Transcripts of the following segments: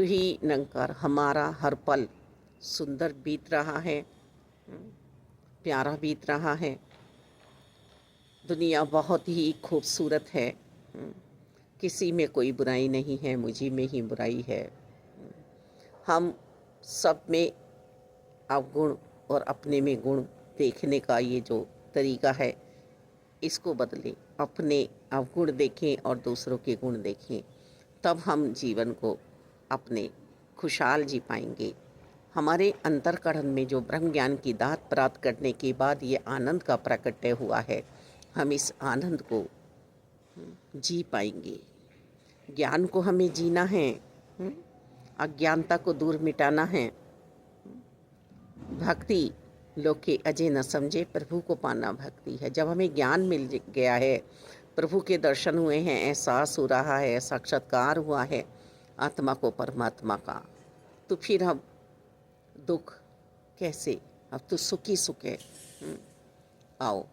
ही निरंकार हमारा हर पल सुंदर बीत रहा है, प्यारा बीत रहा है। दुनिया बहुत ही खूबसूरत है। किसी में कोई बुराई नहीं है, मुझी में ही बुराई है। हम सब में अवगुण और अपने में गुण देखने का ये जो तरीका है, इसको बदलें। अपने अवगुण देखें और दूसरों के गुण देखें, तब हम जीवन को अपने खुशहाल जी पाएंगे। हमारे अंतर्करण में जो ब्रह्म ज्ञान की दात प्राप्त करने के बाद ये आनंद का प्रकट्य हुआ है, हम इस आनंद को जी पाएंगे। ज्ञान को हमें जीना है, अज्ञानता को दूर मिटाना है। भक्ति लोग के अजय न समझे, प्रभु को पाना भक्ति है। जब हमें ज्ञान मिल गया है, प्रभु के दर्शन हुए हैं, एहसास हो रहा है, साक्षात्कार हुआ है आत्मा को परमात्मा का, तो फिर हम दुख कैसे, अब तो सुख ही सुख है। आओ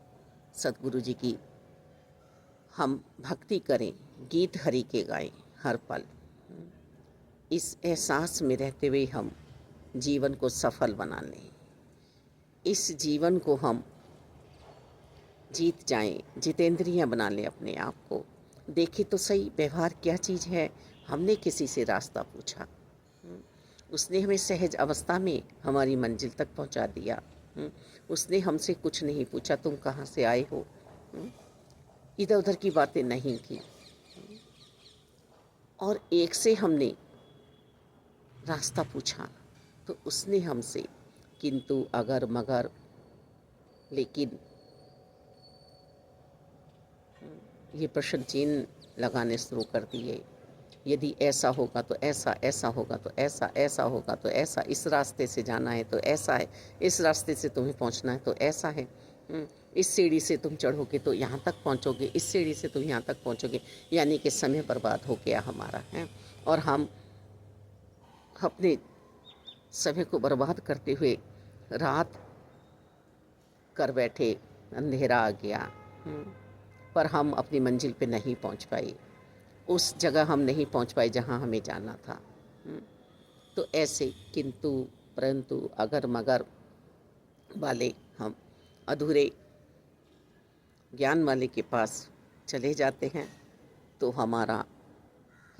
सतगुरु जी की हम भक्ति करें, गीत हरि के गाएं हर पल। इस एहसास में रहते हुए हम जीवन को सफल बना लें। इस जीवन को हम जीत जाएं, जितेंद्रियां बना लें अपने आप को। देखें तो सही, व्यवहार क्या चीज़ है। हमने किसी से रास्ता पूछा, उसने हमें सहज अवस्था में हमारी मंजिल तक पहुंचा दिया। उसने हमसे कुछ नहीं पूछा, तुम कहाँ से आए हो, इधर उधर की बातें नहीं की। और एक से हमने रास्ता पूछा तो उसने हमसे किंतु अगर मगर लेकिन ये प्रश्न चिन्ह लगाने शुरू कर दिए। यदि ऐसा होगा तो ऐसा, ऐसा होगा तो ऐसा, ऐसा होगा तो ऐसा, इस रास्ते से जाना है तो ऐसा है, इस रास्ते से तुम्हें पहुंचना है तो ऐसा है, इस सीढ़ी से तुम चढ़ोगे तो यहाँ तक पहुँचोगे, इस सीढ़ी से तुम यहाँ तक पहुँचोगे। यानी कि समय बर्बाद हो गया हमारा है, और हम अपने समय को बर्बाद करते हुए रात कर बैठे, अंधेरा आ गया, पर हम अपनी मंजिल पे नहीं पहुंच पाए, उस जगह हम नहीं पहुंच पाए जहां हमें जाना था। तो ऐसे किंतु परंतु अगर मगर वाले हम अधूरे ज्ञान वाले के पास चले जाते हैं तो हमारा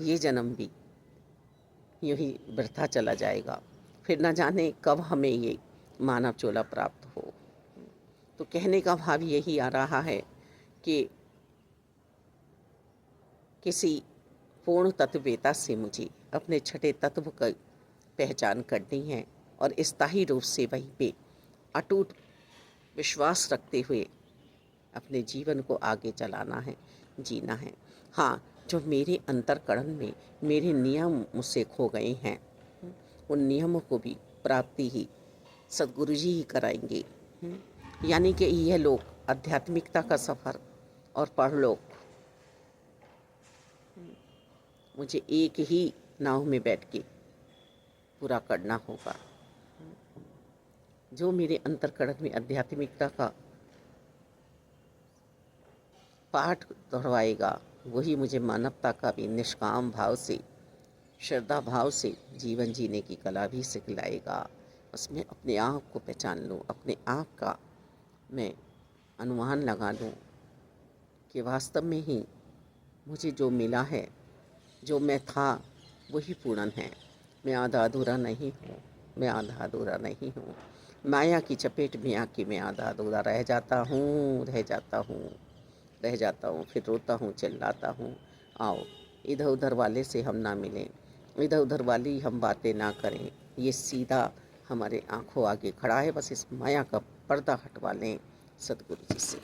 ये जन्म भी यूँ ही वृथा चला जाएगा। फिर न जाने कब हमें ये मानव चोला प्राप्त हो। तो कहने का भाव यही आ रहा है कि किसी पूर्ण तत्ववेता से मुझे अपने छठे तत्व की पहचान करनी है और स्थायी रूप से वहीं पे अटूट विश्वास रखते हुए अपने जीवन को आगे चलाना है, जीना है। हाँ, जो मेरे अंतर्करण में मेरे नियम मुझसे खो गए हैं, उन नियमों को भी प्राप्ति ही सद्गुरु जी ही कराएंगे। यानी कि यह लोग आध्यात्मिकता का सफ़र और परलोक मुझे एक ही नाव में बैठ के पूरा करना होगा। जो मेरे अंतर्करण में आध्यात्मिकता का पाठ दोहराएगा, वही मुझे मानवता का भी निष्काम भाव से, श्रद्धा भाव से जीवन जीने की कला भी सिखलाएगा। बस मैं अपने आप को पहचान लूँ, अपने आप का मैं अनुमान लगा लूँ कि वास्तव में ही मुझे जो मिला है, जो मैं था, वही पूर्ण है। मैं आधा अधूरा नहीं हूँ, मैं आधा अधूरा नहीं हूँ। माया की चपेट में आके मैं आधा अधूरा रह जाता हूँ, रह जाता हूँ, फिर रोता हूँ, चिल्लाता हूँ। आओ इधर उधर वाले से हम ना मिलें, इधर उधर वाली हम बातें ना करें। ये सीधा हमारे आंखों आगे खड़ा है, बस इस माया का पर्दा हटवा लें सतगुरु जी से।